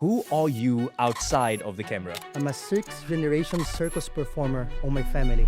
Who are you outside of the camera? I'm a sixth generation circus performer on my family.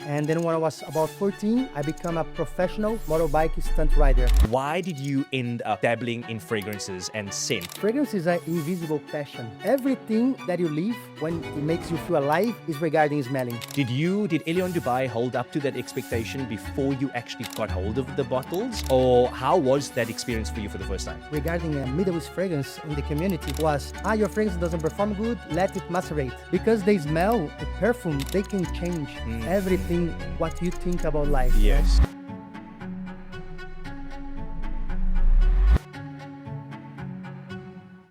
And then when I was about 14, I became a professional motorbike stunt rider. Why did you end up dabbling in fragrances and scent? Fragrance is an invisible passion. Everything that you live when it makes you feel alive is regarding smelling. Did Elyon Dubai hold up to that expectation before you actually got hold of the bottles? Or how was that experience for you for the first time? Regarding a Middle East fragrance in the community was, your fragrance doesn't perform good, let it macerate. Because they smell, the perfume, they can change everything, what you think about life. Yes.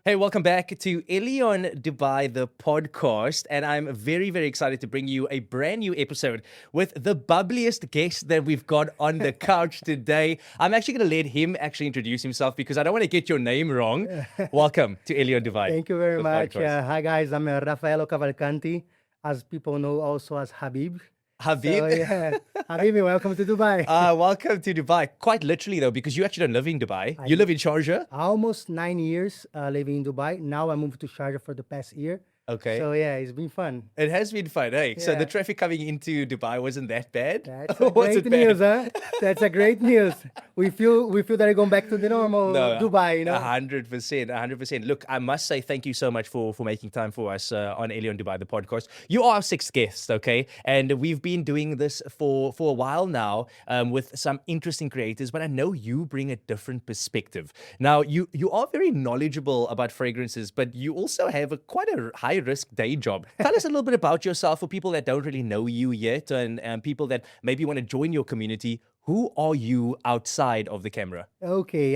Hey, welcome back to Elyon Dubai, the podcast. And I'm very, very excited to bring you a brand new episode with the bubbliest guest that we've got on the couch today. I'm actually going to let him actually introduce himself because I don't want to get your name wrong. Welcome to Elyon Dubai. Thank you very the much. podcast. Hi guys, I'm Rafaello Cavalcanti, as people know also as Habib. Habib. So, yeah. Habib, welcome to Dubai. Welcome to Dubai. Quite literally, though, because you actually don't live in Dubai. You live in Sharjah? Almost 9 years living in Dubai. Now I moved to Sharjah for the past year. Okay. So yeah, it's been fun. It has been fun, eh? So Yeah. the traffic coming into Dubai wasn't that bad? That's Or a was great it bad? news, huh? That's a great news. We feel that we're going back to the normal Dubai, you know? 100%, 100%. Look, I must say thank you so much for making time for us on Elyon Dubai, the podcast. You are our sixth guest, okay? And we've been doing this for a while now with some interesting creators, but I know you bring a different perspective. Now, you are very knowledgeable about fragrances, but you also have quite a high-risk day job. Tell us a little bit about yourself for people that don't really know you yet and people that maybe want to join your community. Who are you outside of the camera? Okay,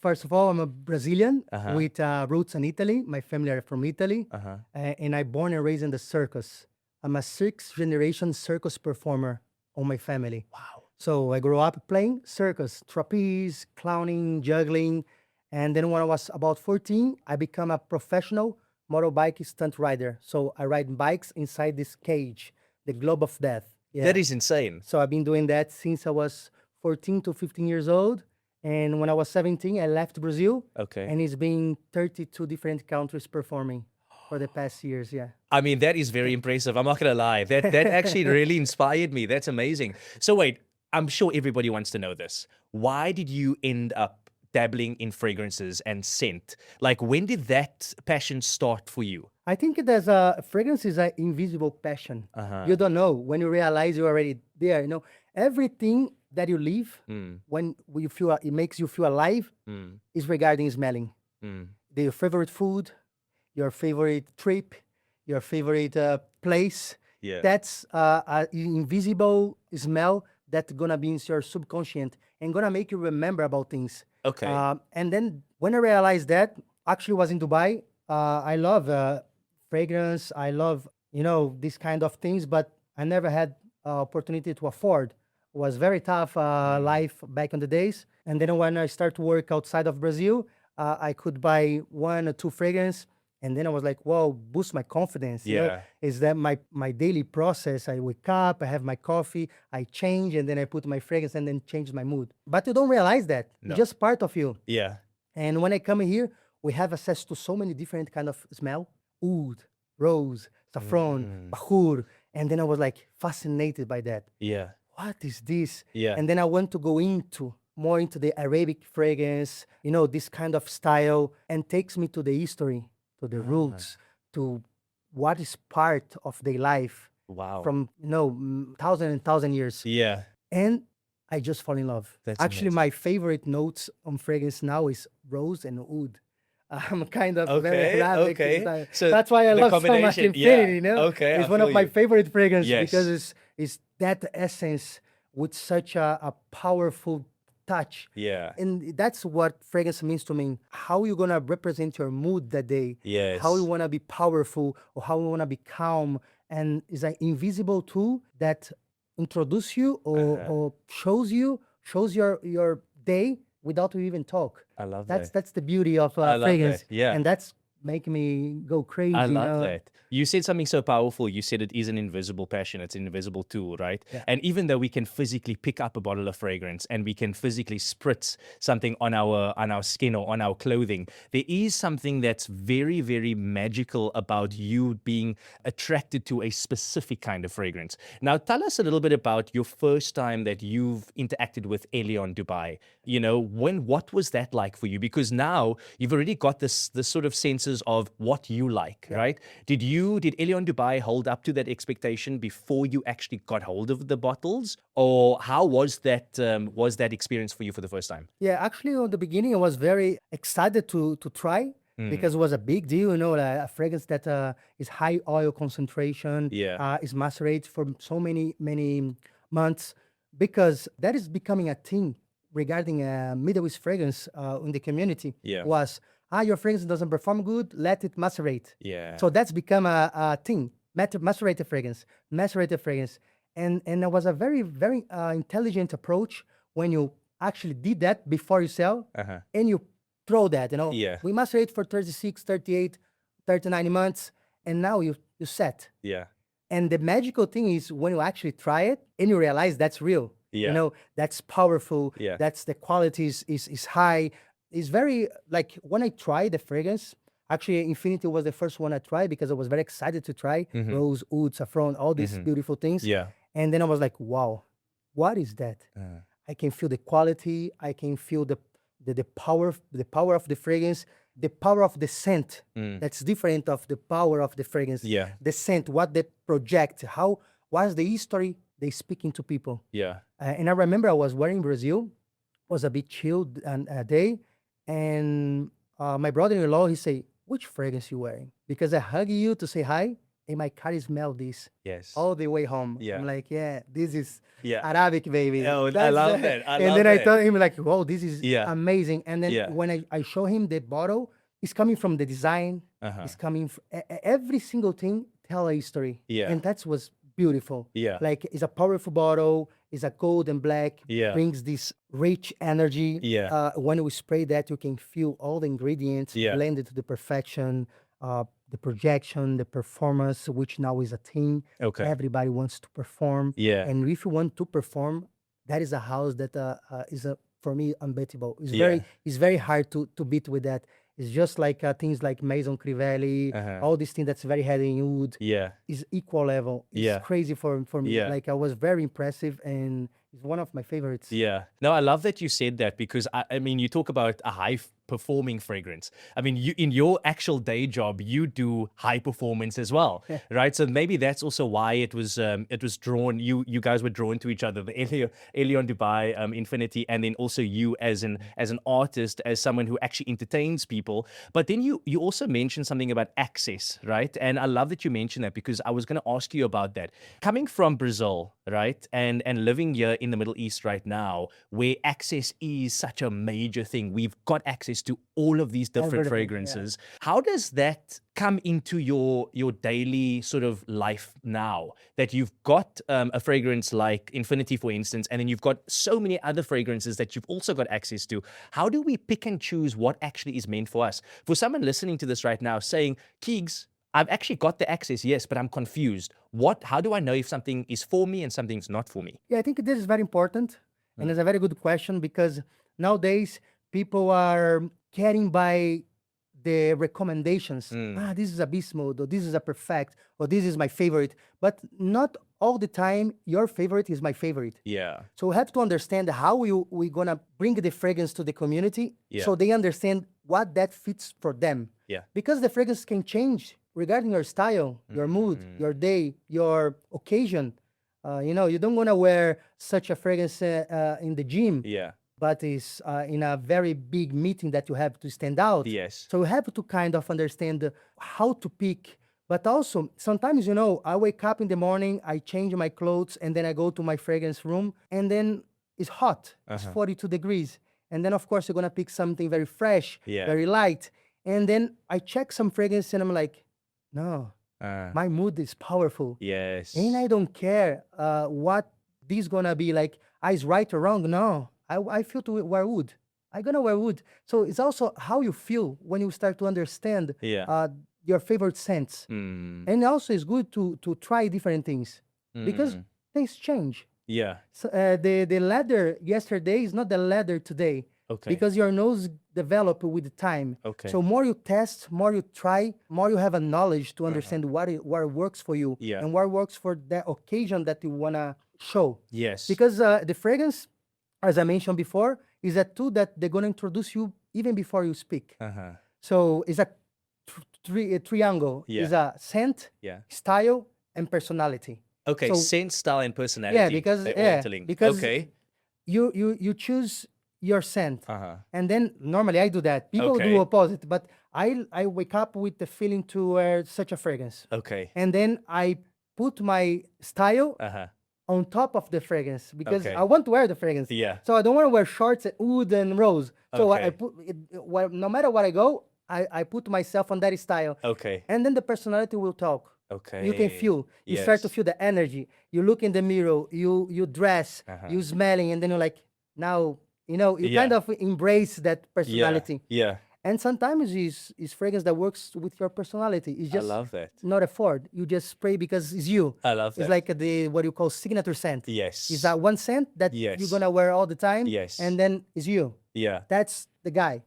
first of all, I'm a Brazilian with roots in Italy. My family are from Italy. And I born and raised in the circus. I'm a sixth generation circus performer on my family. Wow. So I grew up playing circus, trapeze, clowning, juggling. And then when I was about 14, I became a professional motorbike stunt rider. So I ride bikes inside this cage, the globe of death. Yeah. That is insane. So I've been doing that since I was 14 to 15 years old. And when I was 17, I left Brazil. Okay. And it's been 32 different countries performing for the past years, yeah. I mean, that is very impressive. I'm not going to lie. That actually really inspired me. That's amazing. So wait, I'm sure everybody wants to know this. Why did you end up dabbling in fragrances and scent? Like, when did that passion start for you? I think there's a fragrance is an invisible passion. You don't know when you realize you're already there. You know, everything that you live when you feel it makes you feel alive is regarding smelling. Your favorite food, your favorite trip, your favorite place. Yeah. That's an invisible smell that's gonna be in your subconscious and gonna make you remember about things. Okay. And then when I realized that, actually was in Dubai. I love fragrance. I love, these kind of things, but I never had opportunity to afford. It was very tough life back in the days. And then when I started to work outside of Brazil, I could buy 1 or 2 fragrance. And then I was like, whoa, boost my confidence. You know? Yeah. Is that my daily process? I wake up, I have my coffee, I change, and then I put my fragrance and then change my mood. But you don't realize that. No. It's just part of you. Yeah. And when I come here, we have access to so many different kind of smell. Oud, rose, saffron, bahur. And then I was like fascinated by that. Yeah. What is this? Yeah. And then I want to go more into the Arabic fragrance, this kind of style, and takes me to the history, to the roots, to what is part of their life Wow. from, thousand and thousand years. Yeah. And I just fall in love. That's Actually, amazing. my favorite notes on fragrance now is rose and oud. I'm kind of very Arabic. Okay. So that's why I the love so much combination, Infinity, yeah. Okay, It's I one of feel my you. favorite fragrances Yes. because it's that essence with such a powerful touch. Yeah. And that's what fragrance means to me. How you gonna represent your mood that day. Yes. How you wanna be powerful or how you wanna be calm. And it's an invisible tool that introduce you or shows your day without you even talk. I love That's that. the beauty of I love fragrance. that, yeah. And that's make me go crazy. I You love know? that. You said something so powerful. You said it is an invisible passion. It's an invisible tool, right? Yeah. And even though we can physically pick up a bottle of fragrance and we can physically spritz something on our skin or on our clothing, there is something that's very, very magical about you being attracted to a specific kind of fragrance. Now, tell us a little bit about your first time that you've interacted with Elyon Dubai. You know, what was that like for you? Because now you've already got this sort of senses of what you like, right? Did Elyon Dubai hold up to that expectation before you actually got hold of the bottles, or how was that experience for you for the first time? Yeah, actually, on the beginning, I was very excited to try because it was a big deal. You know, like a fragrance that is high oil concentration, Yeah. is macerated for so many months, because that is becoming a thing regarding Middle East fragrance in the community. Yeah. Was your fragrance doesn't perform good, let it macerate. Yeah. So that's become a thing. Macerated fragrance, and it was a very intelligent approach when you actually did that before you sell, Uh-huh. and you throw that. You know, Yeah. we macerate for 36, 38, 39 months, and now you set. Yeah. And the magical thing is when you actually try it and you realize that's real. Yeah. You know, that's powerful. Yeah. That's the quality is high. It's very, like, when I tried the fragrance, actually Infinity was the first one I tried because I was very excited to try rose, oud, saffron, all these beautiful things. Yeah. And then I was like, wow, what is that? I can feel the quality. I can feel the power of the fragrance, the power of the scent. That's different of the power of the fragrance. Yeah. The scent, what they project, how was the history they speaking to people. Yeah. And I remember I was wearing Brazil, was a bit chilled a day, and my brother-in-law, he say, "Which fragrance you wearing?" Because I hug you to say hi, and my car smell this Yes. all the way home. Yeah. I'm like, yeah, this is Yeah. Arabic, baby. Oh, I That's love that. I and love then I that. told him like, whoa, this is Yeah. amazing. And then Yeah. when I show him the bottle, it's coming from the design. It's coming every single thing tell a history. Yeah. And that was beautiful. Yeah. Like, it's a powerful bottle. It's a gold and black. Yeah. Brings this rich energy. Yeah. When we spray that, you can feel all the ingredients Yeah. blended to the perfection. The projection, the performance, which now is a thing. Okay. Everybody wants to perform. Yeah. And if you want to perform, that is a house that is for me unbeatable. Yeah. It's very hard to beat with that. It's just like things like Maison Crivelli, all these things that's very heavy in wood Yeah. is equal level. It's Yeah. crazy for me. Yeah. Like, I was very impressive, and it's one of my favorites. Yeah. No, I love that you said that, because I mean, you talk about a high performing fragrance. I mean, you, in your actual day job, you do high performance as well, right? So maybe that's also why it was drawn. You guys were drawn to each other. The Elyon Dubai, Infinity, and then also you as an artist, as someone who actually entertains people. But then you also mentioned something about access, right? And I love that you mentioned that, because I was going to ask you about that. Coming from Brazil, right, and living here in the Middle East right now, where access is such a major thing. We've got access to all of these different Everything, fragrances. How does that come into your daily sort of life now, that you've got a fragrance like Infinity, for instance, and then you've got so many other fragrances that you've also got access to? How do we pick and choose what actually is meant for us? For someone listening to this right now saying, Keegs, I've actually got the access, yes, but I'm confused. How do I know if something is for me and something's not for me? Yeah, I think this is very important, and it's a very good question, because nowadays people are getting by the recommendations. This is a beast mode, or this is a perfect, or this is my favorite. But not all the time your favorite is my favorite. Yeah. So we have to understand how we're gonna bring the fragrance to the community, so they understand what that fits for them. Yeah. Because the fragrance can change regarding your style, your mood, your day, your occasion. You don't want to wear such a fragrance in the gym, Yeah. but it's in a very big meeting that you have to stand out. Yes. So you have to kind of understand how to pick. But also, sometimes, I wake up in the morning, I change my clothes, and then I go to my fragrance room, and then it's hot. It's 42 degrees. And then, of course, you're going to pick something very fresh, very light. And then I check some fragrance, and I'm like, no, my mood is powerful. Yes. And I don't care what this gonna be like. Is right or wrong? No, I feel to wear wood. I'm gonna wear wood. So it's also how you feel when you start to understand Yeah. your favorite scents. Mm. And also it's good to try different things because Mm. things change. Yeah. So, the leather yesterday is not the leather today Okay. because your nose develop with the time. Okay. So more you test, more you try, more you have a knowledge to understand what works for you Yeah. and what works for the occasion that you wanna show. Yes. Because the fragrance, as I mentioned before, is a tool that they're gonna introduce you even before you speak. So it's a triangle. Yeah. It's a scent, Yeah. style, and personality. Okay. So Scent, style, and personality. yeah, because they're all interlinked. because Okay. you choose your scent, Uh-huh. and then normally I do that. People do Okay. opposite, but I wake up with the feeling to wear such a fragrance, Okay. and then I put my style Uh-huh. on top of the fragrance because Okay. I want to wear the fragrance. Yeah. So I don't want to wear shorts and wood and rose. So I Okay. put it, well, no matter what I go, I put myself on that style, Okay. and then the personality will talk. Okay. You can feel. You start to Yes. feel the energy. You look in the mirror. You dress. You smelling, and then you're like, now you kind Yeah. of embrace that Yeah. personality. Yeah. And sometimes is fragrance that works with your personality. It's I just love that. not afford. You just spray because it's you. I love It's that. like the what you call signature scent. Yes. It's that one scent that Yes. you're gonna wear all the time. Yes. And then it's you. Yeah. That's the guy.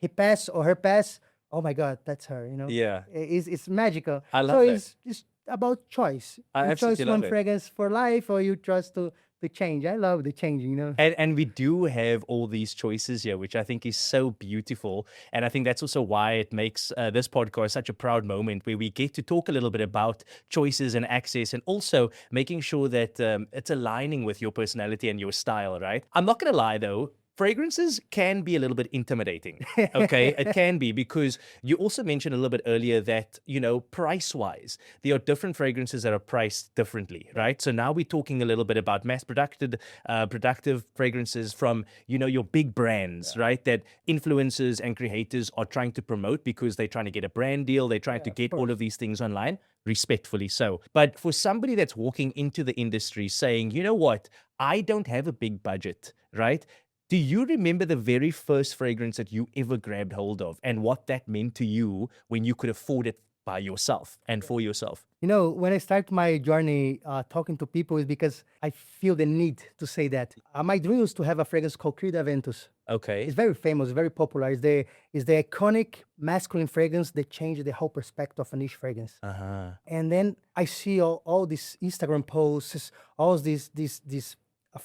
He pass or her pass. Oh my God, that's her. Yeah. It's magical. I love so that. it's about choice. I You choose absolutely love one it. fragrance for life, or you trust to change. I love the changing. And we do have all these choices here, which I think is so beautiful. And I think that's also why it makes this podcast such a proud moment where we get to talk a little bit about choices and access and also making sure that it's aligning with your personality and your style, right? I'm not going to lie, though. Fragrances can be a little bit intimidating. Okay, it can be because you also mentioned a little bit earlier that, price wise, there are different fragrances that are priced differently, right? So now we're talking a little bit about mass productive fragrances from, your big brands, right? That influencers and creators are trying to promote because they're trying to get a brand deal. They're trying to get all of these things online, respectfully so. But for somebody that's walking into the industry saying, you know what, I don't have a big budget, right? Do you remember the very first fragrance that you ever grabbed hold of and what that meant to you when you could afford it by yourself and for yourself? When I start my journey talking to people is because I feel the need to say that. My dream was to have a fragrance called Aventus. Okay. It's very famous, very popular. It's the iconic masculine fragrance that changed the whole perspective of a niche fragrance. And then I see all these Instagram posts, all these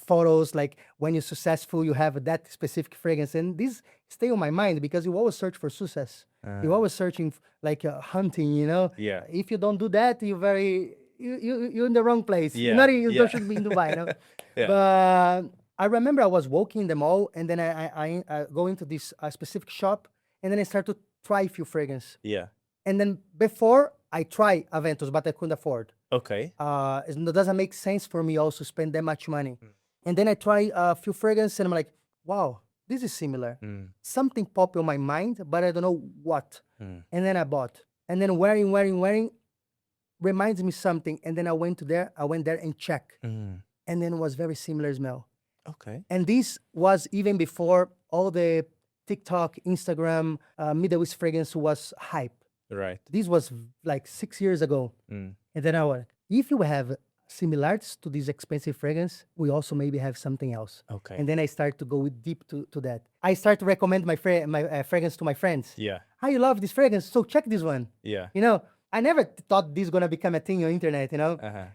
photos, like when you're successful, you have that specific fragrance. And these stay on my mind because you always search for success. You're always searching, hunting, Yeah. If you don't do that, you're in the wrong place. Yeah. You don't should be in Dubai, Yeah. But I remember I was walking in the mall and then I go into this specific shop and then I start to try a few fragrances. Yeah. And then before I try Aventus, but I couldn't afford. Okay. It doesn't make sense for me also spend that much money. And then I try a few fragrances and I'm like, wow, this is similar. Something popped on my mind, but I don't know what. And then I bought. And then wearing reminds me something. And then I went there and checked. And then it was very similar smell. Okay. And this was even before all the TikTok, Instagram, Middle East fragrance was hype. Right. This was like 6 years ago. And then I went, if you have similarities to this expensive fragrance, we also maybe have something else. Okay. And then I start to go deep to that. I start to recommend my fragrance to my friends. Yeah. How you love this fragrance? So check this one. Yeah. I never thought this gonna become a thing on internet,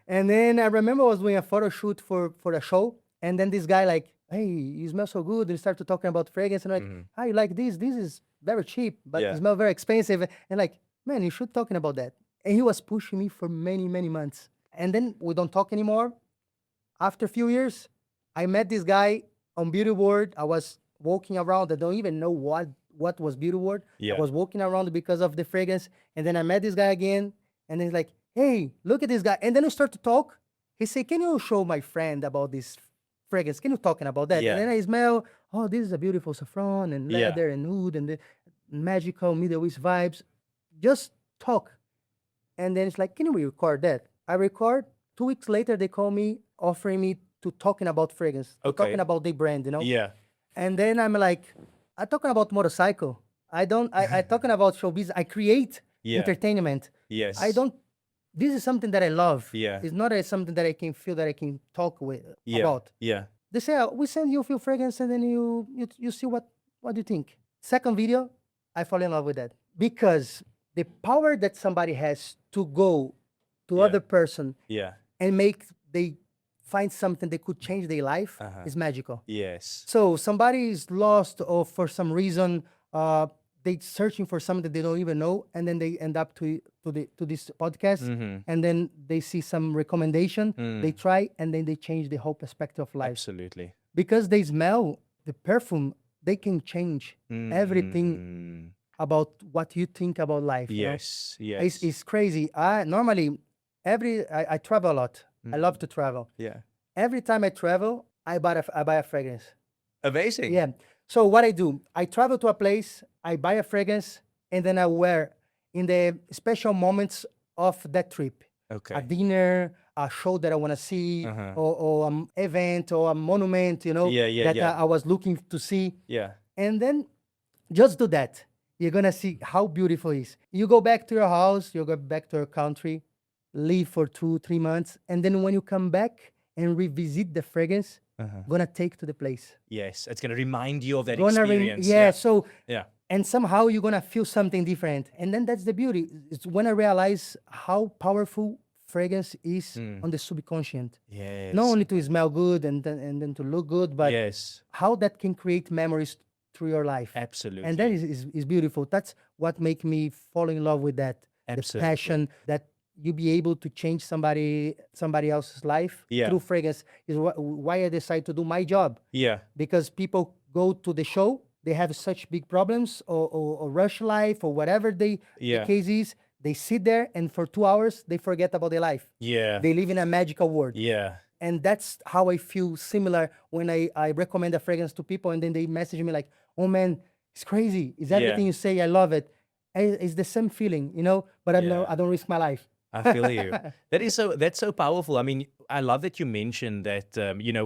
And then I remember I was doing a photo shoot for a show. And then this guy like, hey, you smell so good. And start to talking about fragrance. And I'm like, how you like this? This is very cheap, but it smells very expensive. And like, man, you should talking about that. And he was pushing me for many, many months. And then we don't talk anymore. After a few years, I met this guy on Beauty World. I was walking around. I don't even know what was Beauty World. Yeah. I was walking around because of the fragrance. And then I met this guy again. And then he's like, hey, look at this guy. And then we start to talk. He said, can you show my friend about this fragrance? Can you talking about that? Yeah. And then I smell, oh, this is a beautiful saffron and Yeah. leather and wood and the magical Middle East vibes. Just talk. And then it's like, can we record that? I record. 2 weeks later, they call me offering me to talking about fragrance, Okay. talking about the brand, Yeah. And then I'm like, I talking about motorcycle. I don't. I talking about showbiz. I create Yeah. entertainment. Yes. I don't. This is something that I love. Yeah. It's not something that I can feel that I can talk with Yeah. about. Yeah. They say we send you a few fragrance and then you see what do you think. Second video, I fall in love with that because the power that somebody has to go to Yeah. other person Yeah. and make they find something that could change their life is magical. Yes. So somebody is lost or for some reason they searching for something that they don't even know, and then they end up to this podcast, and then they see some recommendation, they try, and then they change the whole perspective of life. Absolutely. Because they smell the perfume, they can change everything about what you think about life. you know? Yes. Yes. It's crazy. I normally I travel a lot. I love to travel. Yeah. Every time I travel, I buy a fragrance. Amazing. Yeah. So what I do, I travel to a place, I buy a fragrance, and then I wear in the special moments of that trip. Okay. A dinner, a show that I want to see, or an event or a monument, that I was looking to see. Yeah. And then just do that. You're going to see how beautiful it is. You go back to your house, you go back to your country, live for 2-3 months. And then when you come back and revisit the fragrance, gonna take to the place. Yes. It's going to remind you of that Gonna experience. so Yeah. and somehow you're gonna feel something different. And then that's the beauty. It's when I realize how powerful fragrance is on the subconscious. Yes. Not only to smell good and then to look good, but Yes. how that can create memories through your life. Absolutely. And that is beautiful. That's what make me fall in love with that. Absolutely. The passion that you be able to change somebody else's life through fragrance is why I decided to do my job. Yeah. Because people go to the show, they have such big problems or rush life or whatever the case is. They sit there and for 2 hours, they forget about their life. Yeah. They live in a magical world. Yeah. And that's how I feel similar when I recommend a fragrance to people and then they message me like, oh man, it's crazy. It's everything you say. I love it. It's the same feeling, but I don't risk my life. I feel you. That's so powerful. I mean, I love that you mentioned that,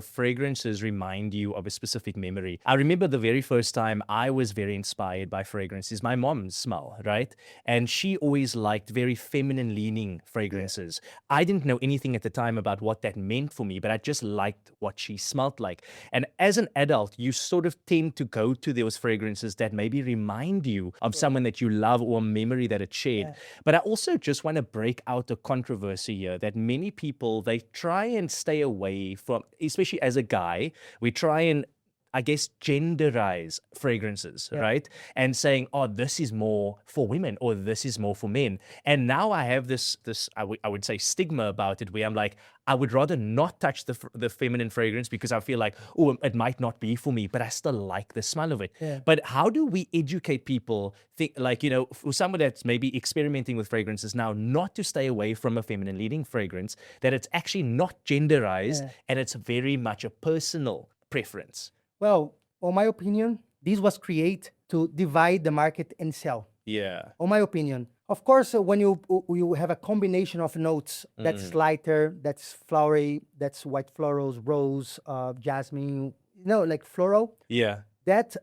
fragrances remind you of a specific memory. I remember the very first time I was very inspired by fragrances, my mom's smell, right? And she always liked very feminine leaning fragrances. I didn't know anything at the time about what that meant for me, but I just liked what she smelled like. And as an adult, you sort of tend to go to those fragrances that maybe remind you of someone that you love or a memory that it shared. Yeah. But I also just want to break out a controversy here that many people, they try and stay away from, especially as a guy, we try and, I guess, genderize fragrances, right? And saying, oh, this is more for women or this is more for men. And now I have this I would say stigma about it where I'm like, I would rather not touch the feminine fragrance because I feel like, oh, it might not be for me, but I still like the smell of it. Yeah. But how do we educate people, for someone that's maybe experimenting with fragrances now, not to stay away from a feminine leading fragrance, that it's actually not genderized and it's very much a personal preference? Well, in my opinion, this was created to divide the market and sell. Yeah. In my opinion. Of course, when you have a combination of notes that's lighter, that's flowery, that's white florals, rose, jasmine, like floral. Yeah. That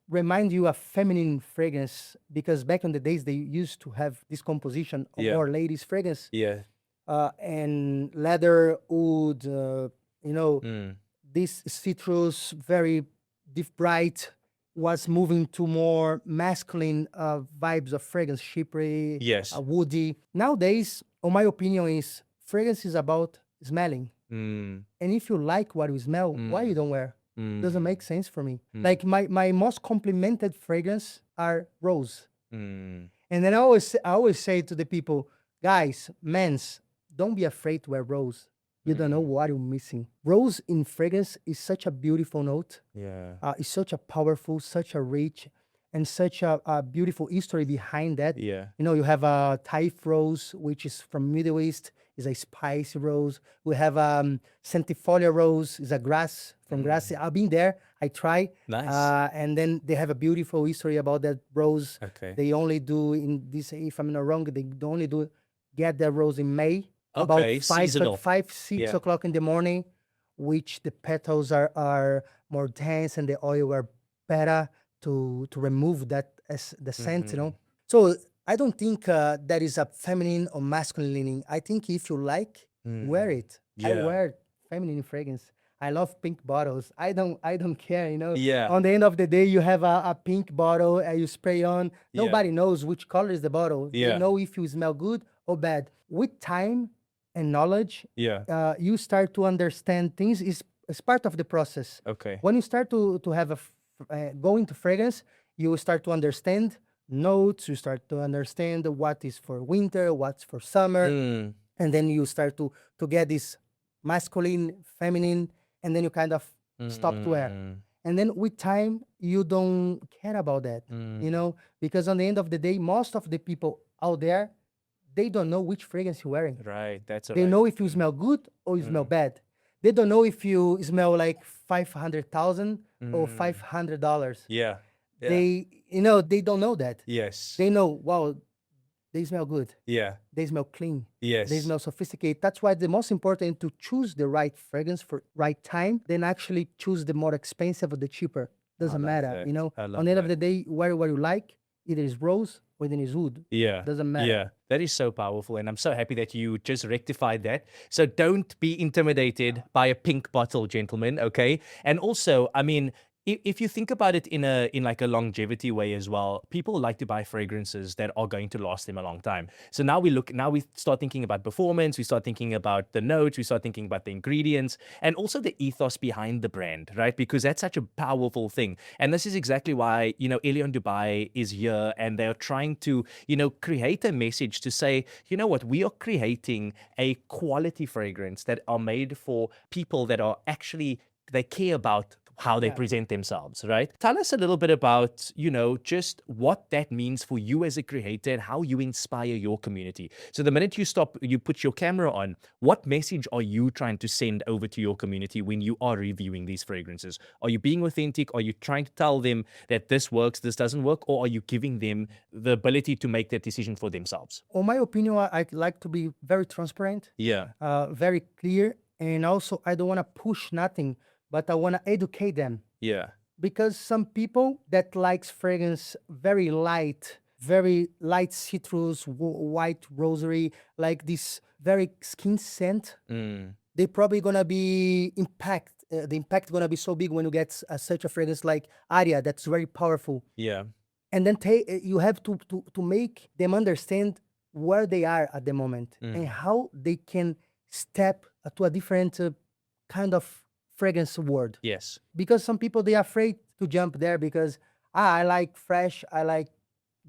reminds you of feminine fragrance because back in the days, they used to have this composition of more ladies' fragrance. Yeah. And leather, wood, this citrus, very deep bright, was moving to more masculine vibes of fragrance, shippery, woody. Nowadays, in my opinion, is fragrance is about smelling. And if you like what you smell, why you don't wear? Doesn't make sense for me. Like my most complimented fragrance are rose. And then I always say to the people, guys, men's, don't be afraid to wear rose. You don't know what you're missing. Rose in fragrance is such a beautiful note. Yeah. It's such a powerful, such a rich, and such a beautiful history behind that. Yeah. You have a Taif rose, which is from Middle East, is a spicy rose. We have centifolia rose, is a grass from grass. I've been there. I try. Nice. And then they have a beautiful history about that rose. Okay. They only do in this, if I'm not wrong, they only get that rose in May. Okay, About 6 o'clock in the morning, which the petals are more dense and the oil are better. to remove that as the scent, you Mm-hmm. know. So I don't think that is a feminine or masculine leaning. I think if you like, wear it. I Yeah. wear feminine fragrance. I love pink bottles. I don't care, you know. Yeah. On the end of the day, you have a pink bottle and you spray on. Yeah. Nobody knows which color is the bottle. They Yeah. know if you smell good or bad. With time and knowledge, Yeah. you start to understand things is part of the process. Okay. When you start to have go into fragrance, you start to understand notes, you start to understand what is for winter, what's for summer, Mm. and then you start to get this masculine, feminine, and then you kind of stop to wear. Mm. And then with time, you don't care about that, you know, because on the end of the day, most of the people out there, they don't know which fragrance you're wearing. Right. That's They right. know if you smell good or you smell bad. They don't know if you smell like 500,000 or $500. Yeah. Yeah. They, you know, they don't know that. Yes. They know, wow, they smell good. Yeah. They smell clean. Yes. They smell sophisticated. That's why the most important to choose the right fragrance for right time than actually choose the more expensive or the cheaper. Doesn't love matter, that. you know. I love On the end of that. the day, wear what you like. Either is rose or then is wood. Yeah. Doesn't matter. Yeah. That is so powerful. And I'm so happy that you just rectified that. So don't be intimidated by a pink bottle, gentlemen. Okay. And also, I mean, if you think about it in like a longevity way as well, people like to buy fragrances that are going to last them a long time. So now we start thinking about performance, we start thinking about the notes, we start thinking about the ingredients, and also the ethos behind the brand, right? Because that's such a powerful thing. And this is exactly why, you know, Elyon Dubai is here, and they're trying to, you know, create a message to say, you know what, we are creating a quality fragrance that are made for people that are actually, they care about how they present themselves, right? Tell us a little bit about, you know, just what that means for you as a creator and how you inspire your community. So the minute you put your camera on, what message are you trying to send over to your community when you are reviewing these fragrances? Are you being authentic? Are you trying to tell them that this works, this doesn't work? Or are you giving them the ability to make that decision for themselves? On my opinion, I like to be very transparent, Yeah. very clear, and also I don't want to push nothing, but I want to educate them. Yeah. Because some people that likes fragrance very light citrus, white rosary, like this very skin scent, they probably gonna be the impact gonna be so big when you get such a fragrance like Aria that's very powerful. Yeah. And then you have to make them understand where they are at the moment and how they can step to a different kind of fragrance world. Yes. Because some people, they are afraid to jump there because I like fresh, I like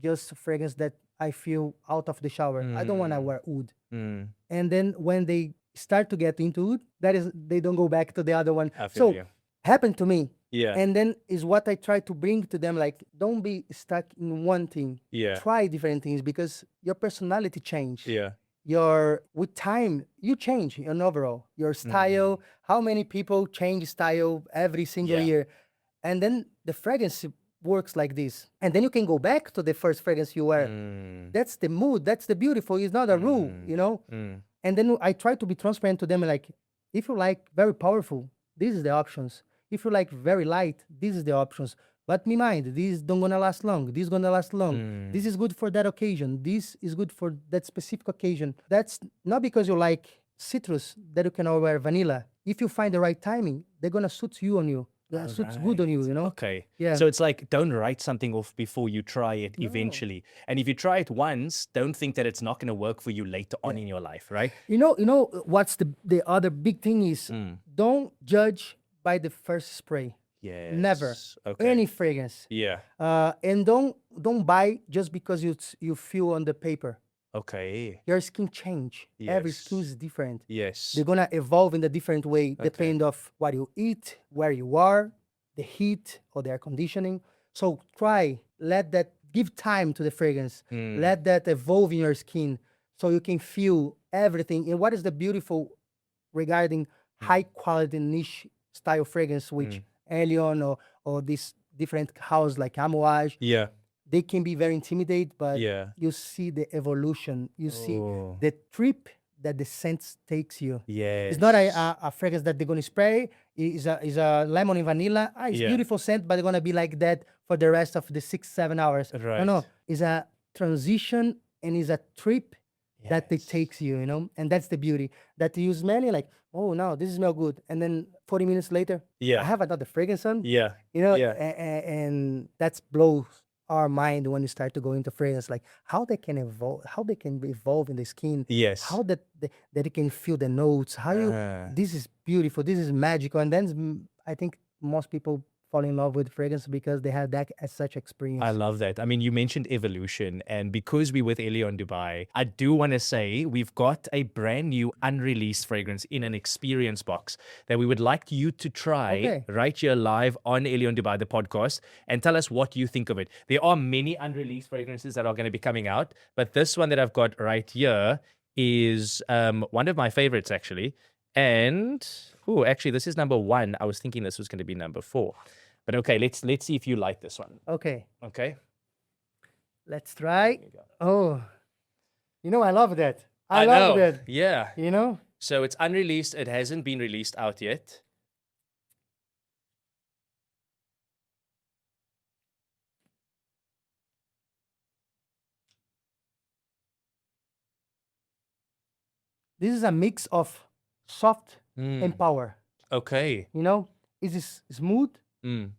just fragrance that I feel out of the shower. I don't want to wear wood. And then when they start to get into wood, that is, they don't go back to the other one. I feel So you. happened to me. Yeah. And then is what I try to bring to them, like, don't be stuck in one thing. Yeah. Try different things because your personality change. Yeah. With time, you change an overall. Your style, how many people change style every single Yeah. year. And then the fragrance works like this. And then you can go back to the first fragrance you wear. That's the mood, that's the beautiful. It's not a rule, you know? And then I try to be transparent to them, like, if you like very powerful, this is the options. If you like very light, this is the options. But me mind, this don't gonna last long. This gonna last long. This is good for that occasion. This is good for that specific occasion. That's not because you like citrus that you can all wear vanilla. If you find the right timing, they're gonna suit you on you. That suits good on you, you know? Okay. Yeah. So it's like, don't write something off before you try it eventually. And if you try it once, don't think that it's not going to work for you later on in your life, right? You know what's the other big thing is don't judge by the first spray. Yes. Never. Okay. Any fragrance. Yeah. And don't buy just because you feel on the paper. Okay. Your skin change. Every Yes. skin is different. Yes. They're gonna evolve in a different way, depend of what you eat, where you are, the heat or the air conditioning. So give time to the fragrance. Let that evolve in your skin so you can feel everything. And what is the beautiful regarding high quality niche style fragrance, which Elyon or this different house like Amouage, Yeah. they can be very intimidated, but Yeah. you see the evolution. You see Oh. the trip that the scent takes you. Yes. It's not a fragrance that they're going to spray. is a lemon and vanilla. It's Yeah. beautiful scent, but it's gonna be like that for the rest of the 6-7 hours. Right. No, it's a transition and it's a trip that it Yes. takes you, and that's the beauty. That you smell it like, oh no, this smells good, and then 40 minutes later, Yeah. I have another fragrance on. Yeah. Yeah. Yeah. And that blows our mind when you start to go into fragrance, like how they can evolve in the skin. Yes. How that it can feel the notes. How you this is beautiful. This is magical, and then I think most people fall in love with fragrance because they have that as such experience. I love that. I mean, you mentioned evolution, and because we're with Elyon Dubai, I do want to say we've got a brand new unreleased fragrance in an experience box that we would like you to try right here live on Elyon Dubai, the podcast, and tell us what you think of it. There are many unreleased fragrances that are going to be coming out, but this one that I've got right here is one of my favorites, actually. And, actually, this is number 1. I was thinking this was going to be number 4. But okay, let's see if you like this one. Okay, Let's try. There you go. Oh, I love that. I know. love that. Yeah. So it's unreleased. It hasn't been released out yet. This is a mix of soft and power. Okay. It's smooth, Mm.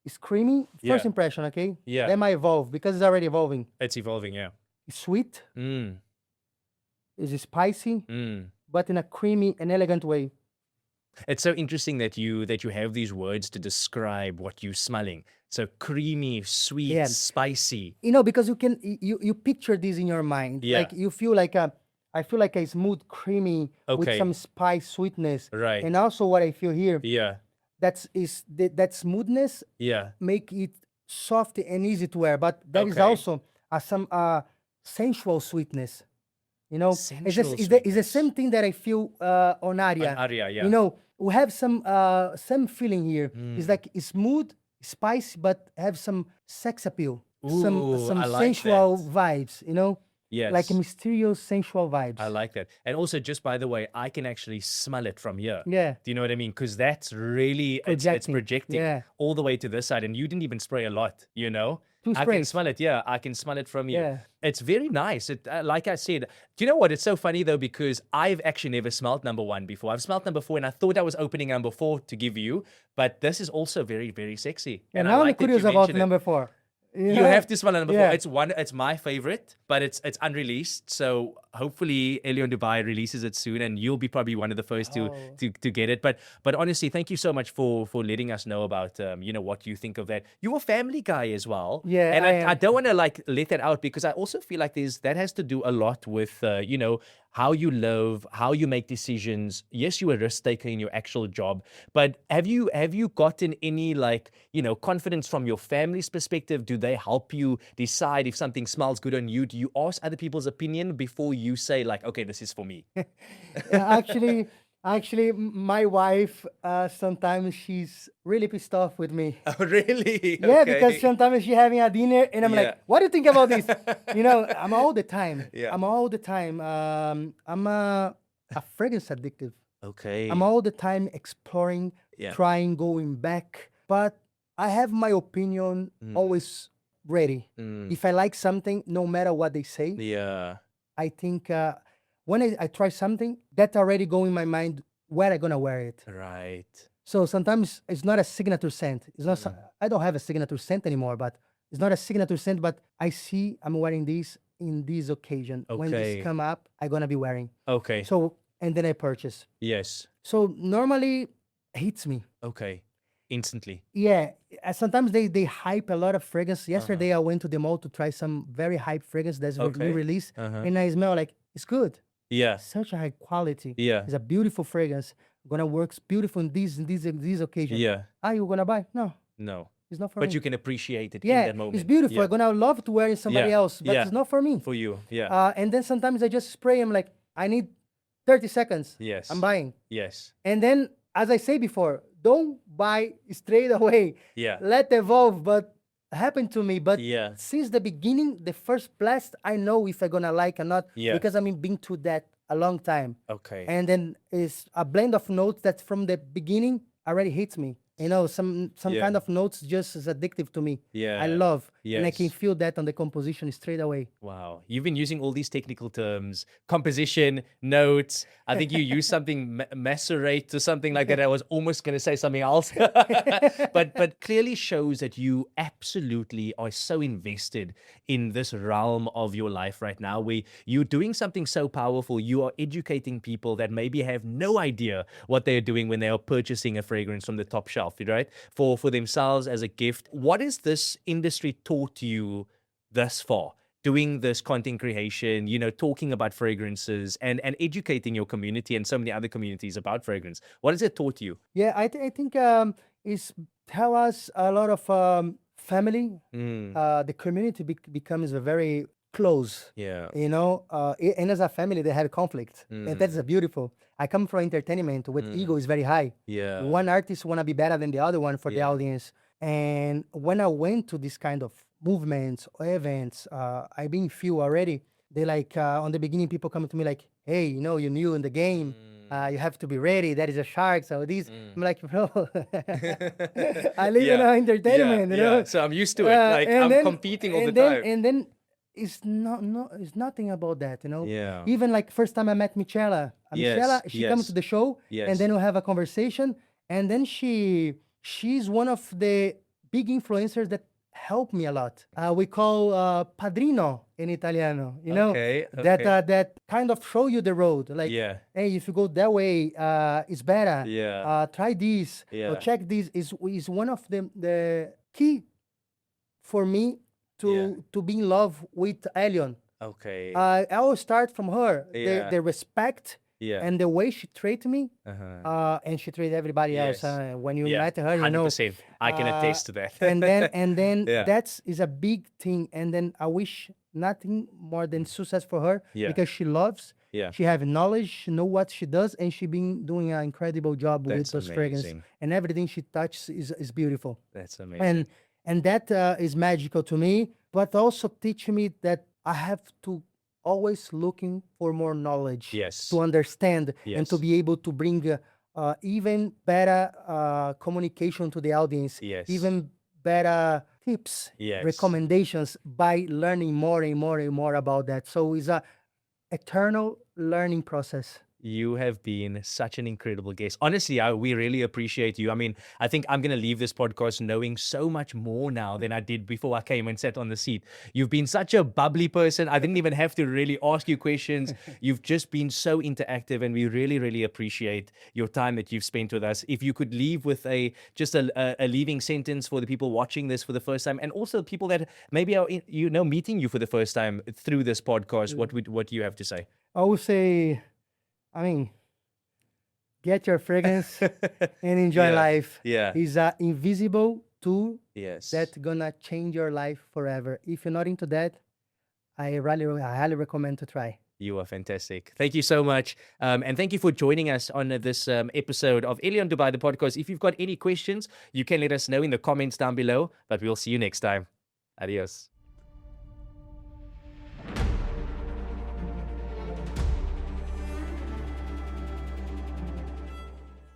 it's creamy. First Yeah. impression, okay? Yeah. That might evolve because it's already evolving. It's evolving, yeah. It's sweet, Mm. it's spicy, Mm. but in a creamy and elegant way. It's so interesting that you have these words to describe what you're smelling. So creamy, sweet, Yeah. spicy. Because you picture this in your mind. Yeah. Like you feel like I feel like a smooth, creamy with Okay. some spice, sweetness. Right. And also what I feel here, Yeah. that smoothness Yeah. make it soft and easy to wear, but there is Okay. also some sensual sweetness. Sensual It's the sweetness. same thing that I feel on Aria. On Aria, yeah. We have some feeling here. It's like it's smooth, spicy, but have some sex appeal, some Ooh, I like sensual that. vibes. Yes. Like mysterious sensual vibes. I like that. And also, just by the way, I can actually smell it from here. Yeah. Do you know what I mean? Because that's really, it's Projecting. projecting Yeah. all the way to this side. And you didn't even spray a lot, 2 I can sprays. smell it. Yeah, I can smell it from you. Yeah. It's very nice. Like I said, do you know what? It's so funny though, because I've actually never smelled number 1 before. I've smelled number 4 and I thought I was opening number 4 to give you, but this is also very, very sexy. And I now I'm like that you curious about mentioned it. number 4. You have to smell it number 4. Yeah. It's my favorite, but it's unreleased. So hopefully Elyon Dubai releases it soon, and you'll be probably one of the first to get it. But honestly, thank you so much for letting us know about what you think of that. You're a family guy as well. Yeah, And I I am. don't want to let that out, because I also feel like that has to do a lot with how you live, how you make decisions. Yes, you're a risk taker in your actual job, but have you gotten any confidence from your family's perspective? Do they help you decide if something smells good on you? Do you ask other people's opinion before you say okay, this is for me? Yeah, actually, my wife sometimes she's really pissed off with me. Oh, really? Yeah, Okay. because sometimes she's having a dinner and I'm Yeah. like, what do you think about this? I'm all the time. Yeah. I'm all the time. I'm a fragrance addictive. Okay. I'm all the time exploring, Yeah. trying, going back. But I have my opinion always ready. If I like something, no matter what they say, Yeah. I think when I try something, that already go in my mind where I'm gonna wear it. Right. So sometimes it's not a signature scent. It's not. I don't have a signature scent anymore, but it's not a signature scent. But I see I'm wearing this in this occasion. When Okay. this come up, I'm gonna be wearing. Okay. So and then I purchase. Yes. So normally hits me. Okay. Instantly. Yeah. Sometimes they hype a lot of fragrance. Yesterday I went to the mall to try some very hype fragrance that's Okay. new release, Uh-huh. and I smell like it's good. Yeah. Such a high quality. Yeah. It's a beautiful fragrance. Gonna works beautiful in this occasion. Yeah. Are you gonna buy? No, No. it's not for But me. you can appreciate it in Yeah, that moment. it's beautiful. Yeah. I'm gonna love to wear it somebody Yeah, else, but yeah. it's not for me. For you. Yeah. And then sometimes I just spray. I'm like, I need 30 seconds. Yes. I'm buying. Yes. And then, as I say before, don't buy straight away. Yeah. Let evolve. But happened to me. But Yeah. since the beginning, the first blast, I know if I'm gonna like or not, Yeah. because I've been through that a long time. Okay. And then it's a blend of notes that from the beginning already hits me. You know, some Yeah. kind of notes just is addictive to me. Yeah. I love, and I can Yes. feel that on the composition straight away. Wow. You've been using all these technical terms, composition, notes. I think you used something macerate or something like that. I was almost going to say something else. but clearly shows that you absolutely are so invested in this realm of your life right now, where you're doing something so powerful. You are educating people that maybe have no idea what they're doing when they are purchasing a fragrance from the top shelf, right? For themselves as a gift. What has this industry taught you thus far, doing this content creation, talking about fragrances and educating your community and so many other communities about fragrance? What has it taught you? Yeah, I think it's tell us a lot of family. The community becomes a very close. Yeah. You know, and as a family, they have conflict, and that's a beautiful. I come from entertainment with ego is very high. Yeah. One artist want to be better than the other one for the audience. And when I went to this kind of movements or events, I been few already. They like on the beginning, people come to me like, "Hey, you're new in the game. You have to be ready. That is a shark." So these, I'm like, bro, I live in entertainment. So I'm used to it. Like I'm competing all the time. And then it's it's nothing about that. Yeah. Even like first time I met Michella. Michella, she comes to the show, and then we have a conversation, and then she's one of the big influencers that helped me a lot. We call Padrino in Italiano, Okay. that kind of show you the road. Like, Yeah. hey, if you go that way, it's better. Yeah. Try this. Yeah. Or check this. Is one of the key for me to be in love with Elyon. Okay. I always start from her. Yeah. The respect Yeah. and the way she treated me, and she treated everybody else. Yes. When you Yeah. met her, 100%. I can attest to that. and then Yeah. that's is a big thing. And then I wish nothing more than success for her, Yeah. because she loves. Yeah. She have knowledge, she know what she does, and she been doing an incredible job with That's those fragrances. amazing. And everything she touches is beautiful. That's amazing. And that is magical to me, but also teach me that I have to always looking for more knowledge. Yes. To understand and to Yes. be able to bring even better communication to the audience. Yes. Even better tips, Yes. recommendations, by learning more and more and more about that. So it's a eternal learning process. You have been such an incredible guest. Honestly, we really appreciate you. I mean, I think I'm going to leave this podcast knowing so much more now than I did before I came and sat on the seat. You've been such a bubbly person. I didn't even have to really ask you questions. You've just been so interactive, and we really, really appreciate your time that you've spent with us. If you could leave with just a leaving sentence for the people watching this for the first time, and also people that maybe are meeting you for the first time through this podcast, what do you have to say? I would say, get your fragrance and enjoy life. Yeah. It's an invisible tool Yes. that's gonna change your life forever. If you're not into that, I highly recommend to try. You are fantastic. Thank you so much. And thank you for joining us on this episode of Elyon Dubai, the podcast. If you've got any questions, you can let us know in the comments down below, but we'll see you next time. Adios.